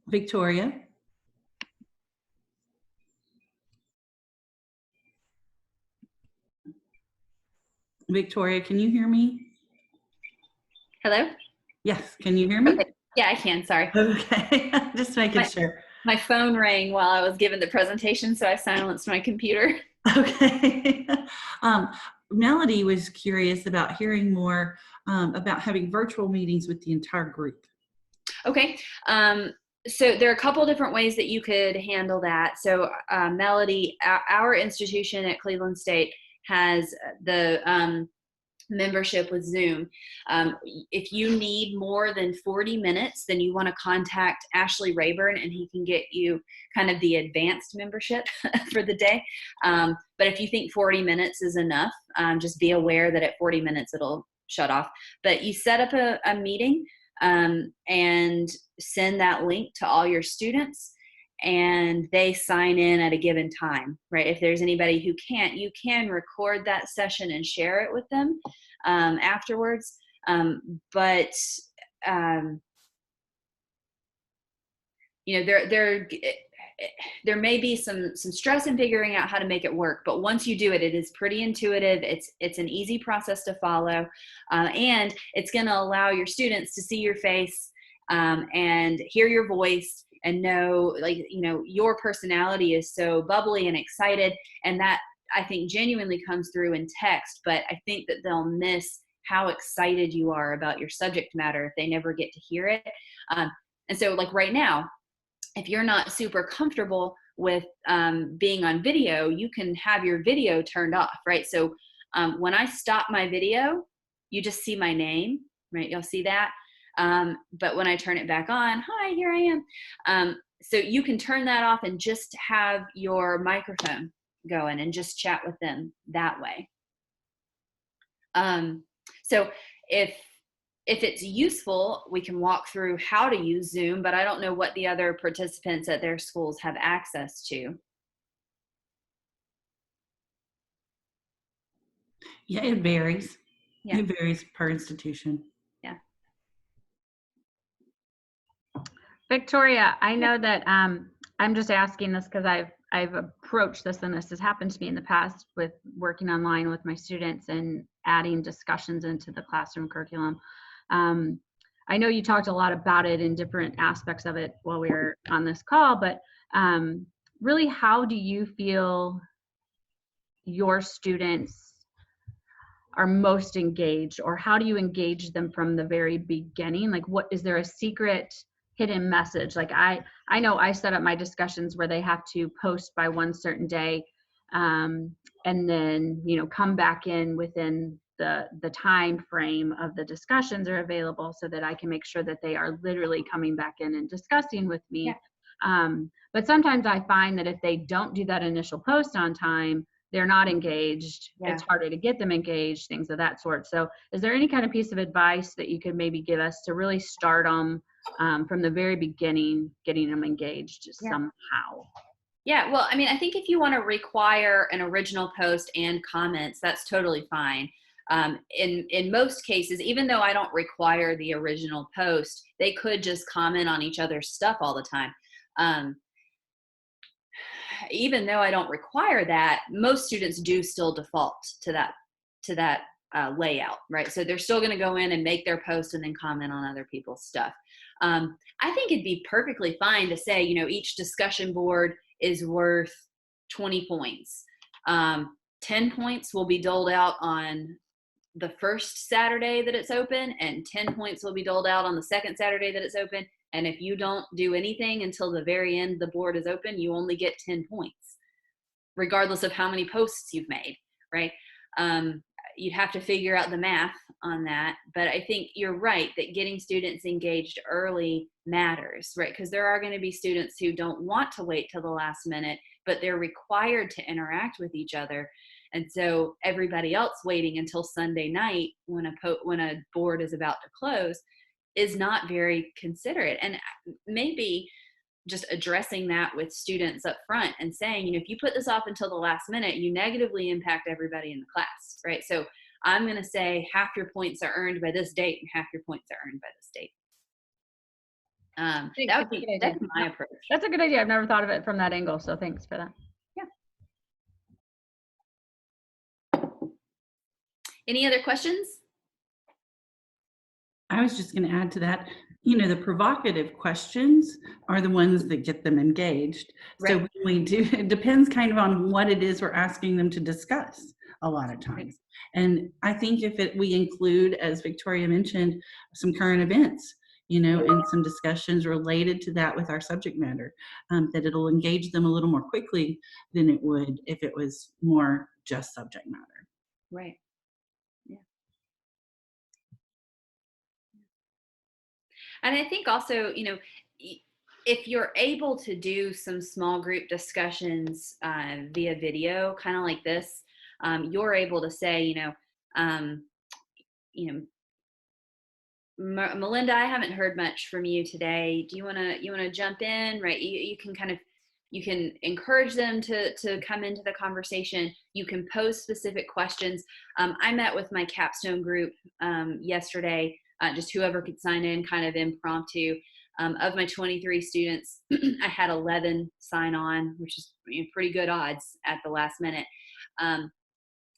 Victoria? Victoria, can you hear me? Hello? Yes, can you hear me? Okay. Yeah, I can, sorry. Okay, just making sure. My phone rang while I was giving the presentation, so I silenced my computer. Okay. Melody was curious about hearing more about having virtual meetings with the entire group. Okay. So there are a couple different ways that you could handle that. So Melody, our institution at Cleveland State has the membership with Zoom. If you need more than 40 minutes, then you want to contact Ashley Rayburn and he can get you kind of the advanced membership for the day. But if you think 40 minutes is enough, just be aware that at 40 minutes it'll shut off. But you set up a meeting and send that link to all your students, and they sign in at a given time, right? If there's anybody who can't, you can record that session and share it with them afterwards. But you know, there may be some stress in figuring out how to make it work, but once you do it, it is pretty intuitive. It's an easy process to follow, and it's going to allow your students to see your face and hear your voice and know, like, you know, your personality is so bubbly and excited, and that I think genuinely comes through in text. But I think that they'll miss how excited you are about your subject matter if they never get to hear it. And so, like right now, if you're not super comfortable with being on video, you can have your video turned off, right? So when I stop my video, you just see my name, right? You'll see that. But when I turn it back on, hi, here I am. So you can turn that off and just have your microphone going and just chat with them that way. So if it's useful, we can walk through how to use Zoom, but I don't know what the other participants at their schools have access to. Yeah, it varies. Yeah. It varies per institution. Yeah. Victoria, I know that I'm just asking this because I've approached this, and this has happened to me in the past with working online with my students and adding discussions into the classroom curriculum. I know you talked a lot about it in different aspects of it while we were on this call, but really, how do you feel your students are most engaged, or how do you engage them from the very beginning? Like, what is there a secret hidden message? Like I know I set up my discussions where they have to post by one certain day, and then, you know, come back in within the time frame of the discussions are available, so that I can make sure that they are literally coming back in and discussing with me. Yeah. But sometimes I find that if they don't do that initial post on time, they're not engaged. Yeah. It's harder to get them engaged, things of that sort. So is there any kind of piece of advice that you could maybe give us to really start them from the very beginning, getting them engaged somehow? Yeah, well, I mean, I think if you want to require an original post and comments, that's totally fine. In most cases, even though I don't require the original post, they could just comment on each other's stuff all the time. Even though I don't require that, most students do still default to that layout, right? So they're still going to go in and make their post and then comment on other people's stuff. I think it'd be perfectly fine to say, each discussion board is worth 20 points. 10 points will be doled out on the first Saturday that it's open, and 10 points will be doled out on the second Saturday that it's open. And if you don't do anything until the very end the board is open, you only get 10 points, regardless of how many posts you've made, right? You'd have to figure out the math on that. But I think you're right that getting students engaged early matters, right? Because there are going to be students who don't want to wait till the last minute, but they're required to interact with each other. And so everybody else waiting until Sunday night when a board is about to close is not very considerate. And maybe just addressing that with students up front and saying, if you put this off until the last minute, you negatively impact everybody in the class, right? So I'm going to say half your points are earned by this date and half your points are earned by this date. That'd be my approach. That's a good idea. I've never thought of it from that angle. So thanks for that. Yeah. Any other questions? I was just going to add to that, the provocative questions are the ones that get them engaged. Right. So when we do, it depends kind of on what it is we're asking them to discuss a lot of times. Right. And I think if we include, as Victoria mentioned, some current events, and some discussions related to that with our subject matter, that it'll engage them a little more quickly than it would if it was more just subject matter. Right. And I think also, if you're able to do some small group discussions via video, kind of like this, you're able to say, Melinda, I haven't heard much from you today. Do you want to jump in? Right. You can encourage them to come into the conversation. You can pose specific questions. I met with my capstone group yesterday. Just whoever could sign in, kind of impromptu. Of my 23 students, I had 11 sign on, which is pretty good odds at the last minute. And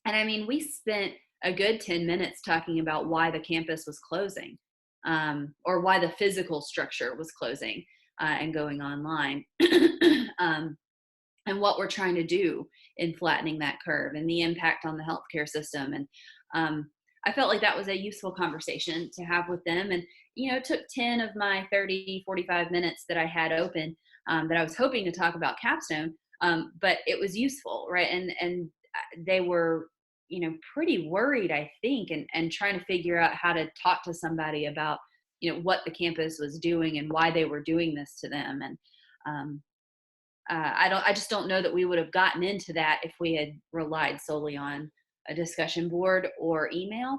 I mean, we spent a good 10 minutes talking about why the campus was closing, or why the physical structure was closing and going online, and what we're trying to do in flattening that curve and the impact on the healthcare system. And I felt like that was a useful conversation to have with them. And, it took 10 of my 30, 45 minutes that I had open that I was hoping to talk about capstone, but it was useful, right? And they were, pretty worried, I think, and trying to figure out how to talk to somebody about, what the campus was doing and why they were doing this to them. And I just don't know that we would have gotten into that if we had relied solely on a discussion board or email.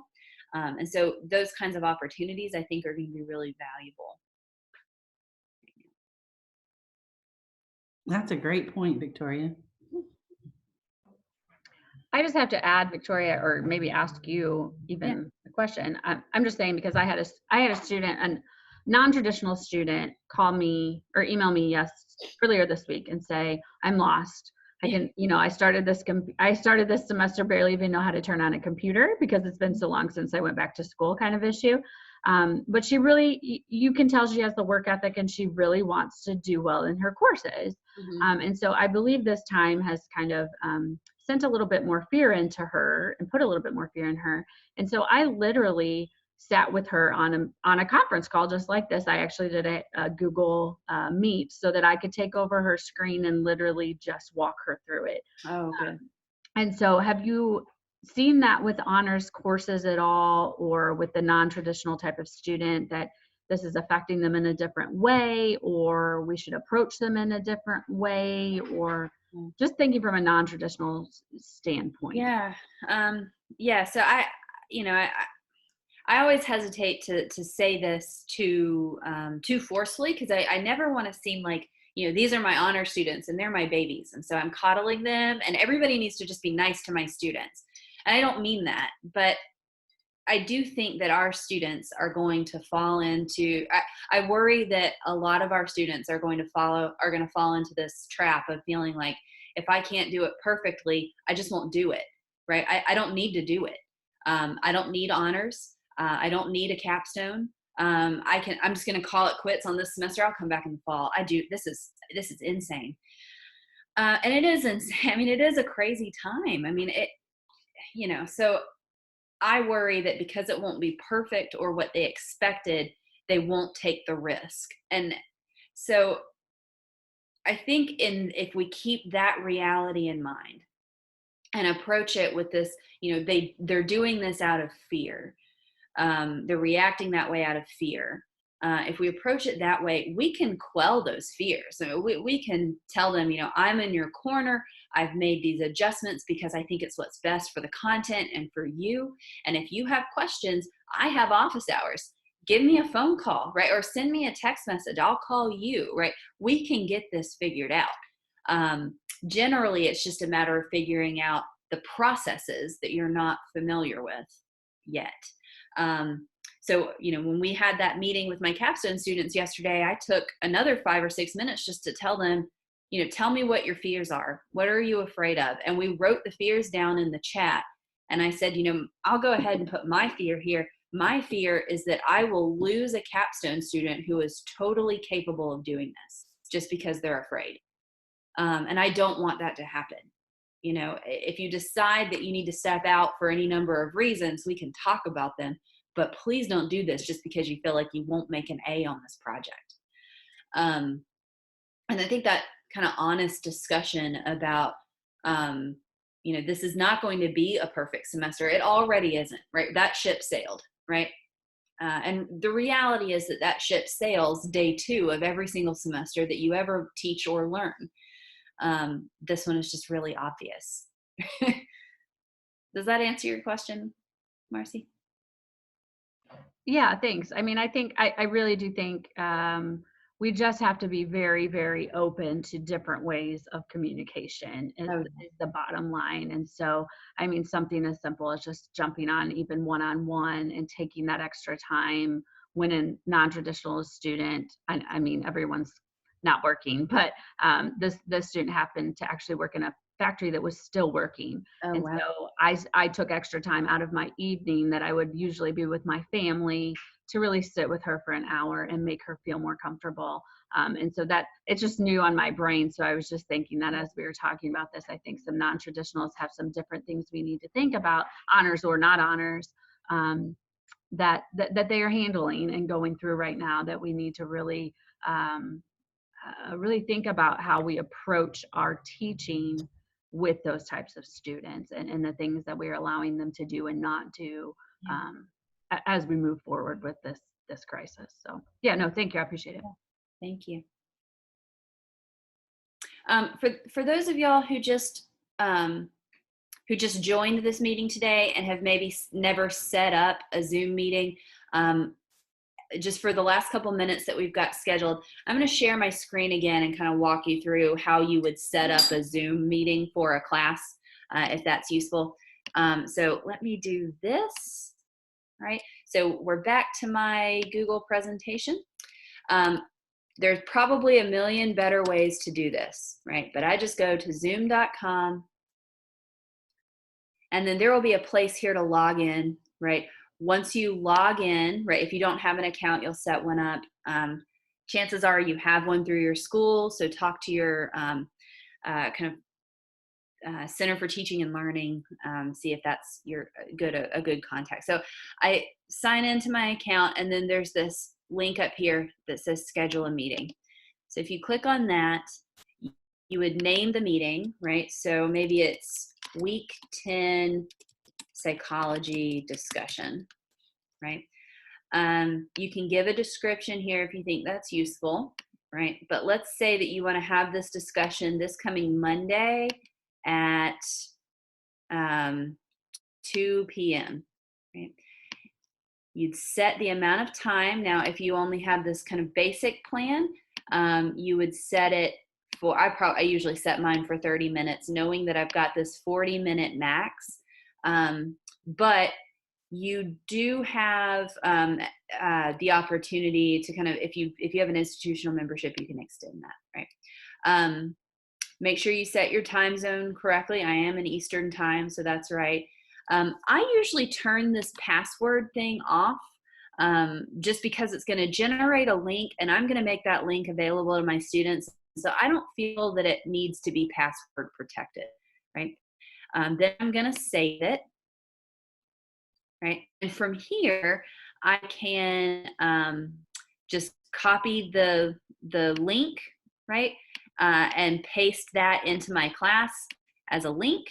And so those kinds of opportunities, I think, are going to be really valuable. That's a great point, Victoria. I just have to add, Victoria, or maybe ask you even a question. I'm just saying, because I had a student, a non-traditional student, call me or email me earlier this week and say, I'm lost. I started this semester barely even know how to turn on a computer because it's been so long since I went back to school, kind of issue. But she really, you can tell she has the work ethic and she really wants to do well in her courses. Mm-hmm. And so I believe this time has kind of sent a little bit more fear into her and put a little bit more fear in her. And so I literally sat with her on a conference call just like this. I actually did a Google Meet so that I could take over her screen and literally just walk her through it. Oh, good. And so have you seen that with honors courses at all, or with the non-traditional type of student, that this is affecting them in a different way, or we should approach them in a different way, or just thinking from a non-traditional standpoint. Yeah. Yeah. So you know, I always hesitate to say this too forcefully, because I never want to seem like, you know, these are my honor students and they're my babies, and so I'm coddling them, and everybody needs to just be nice to my students. And I don't mean that, but I do think that our students are going to fall into, I worry that a lot of our students are going to fall into this trap of feeling like, if I can't do it perfectly, I just won't do it, right? I don't need to do it. I don't need honors. I don't need a capstone. I'm just going to call it quits on this semester. I'll come back in the fall. This is insane. And it is insane. I mean, it is a crazy time. I mean, so I worry that because it won't be perfect or what they expected, they won't take the risk. And so I think if we keep that reality in mind and approach it with this, you know, they're doing this out of fear. They're reacting that way out of fear. If we approach it that way, we can quell those fears. So we can tell them, you know, I'm in your corner. I've made these adjustments because I think it's what's best for the content and for you. And if you have questions, I have office hours. Give me a phone call, right? Or send me a text message. I'll call you, right? We can get this figured out. Generally, it's just a matter of figuring out the processes that you're not familiar with yet. So, you know, when we had that meeting with my capstone students yesterday, I took another 5 or 6 minutes just to tell them, you know, tell me what your fears are. What are you afraid of? And we wrote the fears down in the chat. And I said, you know, I'll go ahead and put my fear here. My fear is that I will lose a capstone student who is totally capable of doing this just because they're afraid. And I don't want that to happen. You know, if you decide that you need to step out for any number of reasons, we can talk about them, but please don't do this just because you feel like you won't make an A on this project. And I think that kind of honest discussion about, you know, this is not going to be a perfect semester. It already isn't, right? That ship sailed, right? And the reality is that ship sails day 2 of every single semester that you ever teach or learn. This one is just really obvious. Does that answer your question, Marcy? Yeah, thanks. I mean, I really do think we just have to be very, very open to different ways of communication is the bottom line. And so, I mean, something as simple as just jumping on even one-on-one and taking that extra time when a non-traditional student, I mean, everyone's not working, but this student happened to actually work in a factory that was still working. And wow. so I took extra time out of my evening that I would usually be with my family to really sit with her for an hour and make her feel more comfortable. And so that it's just new on my brain. So I was just thinking that as we were talking about this, I think some non-traditionals have some different things we need to think about, honors or not honors, that they are handling and going through right now, that we need to really really think about how we approach our teaching with those types of students and the things that we're allowing them to do and not do as we move forward with this crisis. So yeah, no, thank you. I appreciate it. Thank you. For those of y'all who just joined this meeting today and have maybe never set up a Zoom meeting, just for the last couple minutes that we've got scheduled, I'm going to share my screen again and kind of walk you through how you would set up a Zoom meeting for a class, if that's useful. So let me do this. All right. So we're back to my Google presentation. There's probably a million better ways to do this, right? But I just go to zoom.com, and then there will be a place here to log in, right? Once you log in, right, if you don't have an account, you'll set one up. Chances are you have one through your school, so talk to your Center for Teaching and Learning, see if that's a good contact. So I sign into my account, and then there's this link up here that says schedule a meeting. So if you click on that, you would name the meeting, right? So maybe it's week 10 psychology discussion, right? You can give a description here if you think that's useful, right? But let's say that you want to have this discussion this coming Monday at 2 p.m., right? You'd set the amount of time. Now, if you only have this kind of basic plan, you would set it for, I usually set mine for 30 minutes, knowing that I've got this 40-minute max. But you do have the opportunity to kind of, if you have an institutional membership, you can extend that, right? Make sure you set your time zone correctly. I am in Eastern time, so that's right. I usually turn this password thing off just because it's going to generate a link, and I'm going to make that link available to my students. So I don't feel that it needs to be password protected, right? Then I'm going to save it, right? And from here, I can just copy the link, right? And paste that into my class as a link,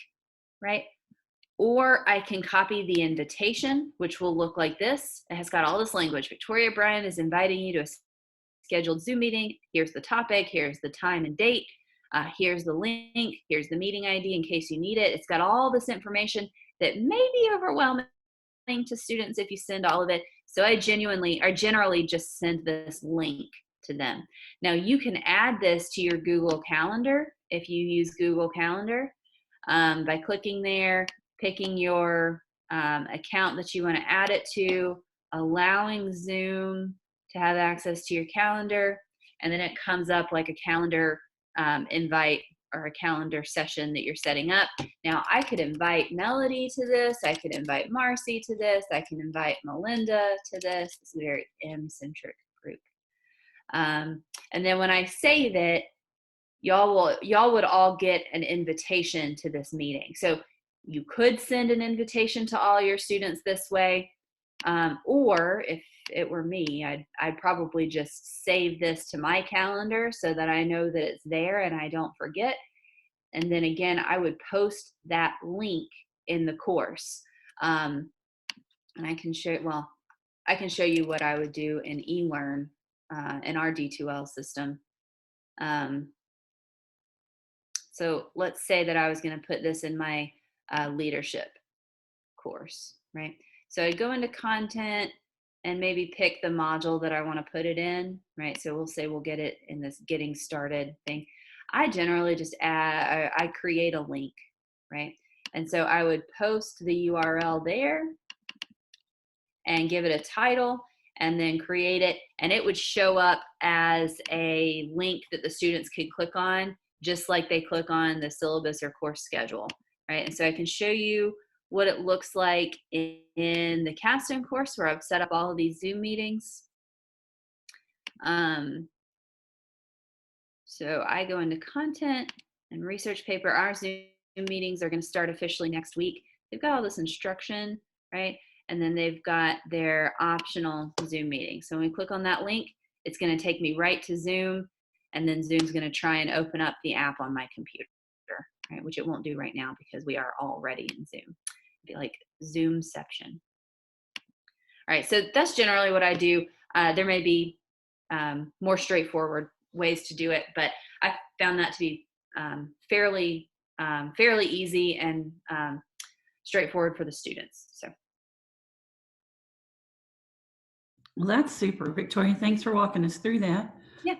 right? Or I can copy the invitation, which will look like this. It has got all this language. Victoria Bryan is inviting you to a scheduled Zoom meeting. Here's the topic. Here's the time and date. Here's the link. Here's the meeting ID in case you need it. It's got all this information that may be overwhelming to students if you send all of it. So I generally just send this link to them. Now you can add this to your Google Calendar if you use Google Calendar by clicking there, picking your account that you want to add it to, allowing Zoom to have access to your calendar, and then it comes up like a calendar invite or a calendar session that you're setting up. Now I could invite Melody to this, I could invite Marcy to this, I can invite Melinda to this. It's a very M-centric group. And then when I save it, y'all would all get an invitation to this meeting. So you could send an invitation to all your students this way, or if it were me, I'd probably just save this to my calendar so that I know that it's there and I don't forget. And then again, I would post that link in the course. And I can show, well, I can show you what I would do in eLearn in our D2L system. So let's say that I was going to put this in my leadership course, right? So I'd go into content and maybe pick the module that I want to put it in, right? So we'll say we'll get it in this getting started thing. I generally just add, I create a link, right? And so I would post the URL there and give it a title and then create it, and it would show up as a link that the students could click on, just like they click on the syllabus or course schedule, right? And so I can show you what it looks like in the Capstone course where I've set up all of these Zoom meetings. So I go into content and research paper. Our Zoom meetings are going to start officially next week. They've got all this instruction, right? And then they've got their optional Zoom meeting. So when we click on that link, it's going to take me right to Zoom, and then Zoom's going to try and open up the app on my computer, right? Which it won't do right now because we are already in Zoom. It'd be like Zoomception. All right, so that's generally what I do. There may be more straightforward ways to do it, but I found that to be fairly easy and straightforward for the students. So. Well, that's super, Victoria. Thanks for walking us through that. Yeah.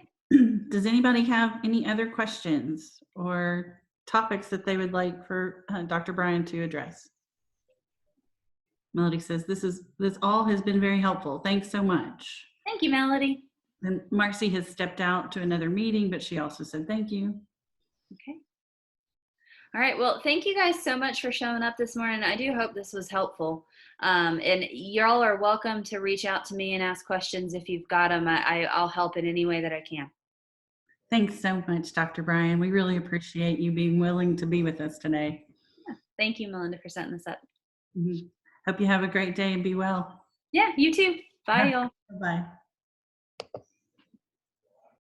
Does anybody have any other questions or topics that they would like for Dr. Bryan to address? Melody says, this all has been very helpful. Thanks so much. Thank you, Melody. And Marcy has stepped out to another meeting, but she also said thank you. Okay. All right. Well, thank you guys so much for showing up this morning. I do hope this was helpful. And y'all are welcome to reach out to me and ask questions if you've got them. I'll help in any way that I can. Thanks so much, Dr. Bryan. We really appreciate you being willing to be with us today. Yeah. Thank you, Melinda, for setting this up. Mm-hmm. Hope you have a great day and be well. Yeah, you too. Bye, y'all. Bye.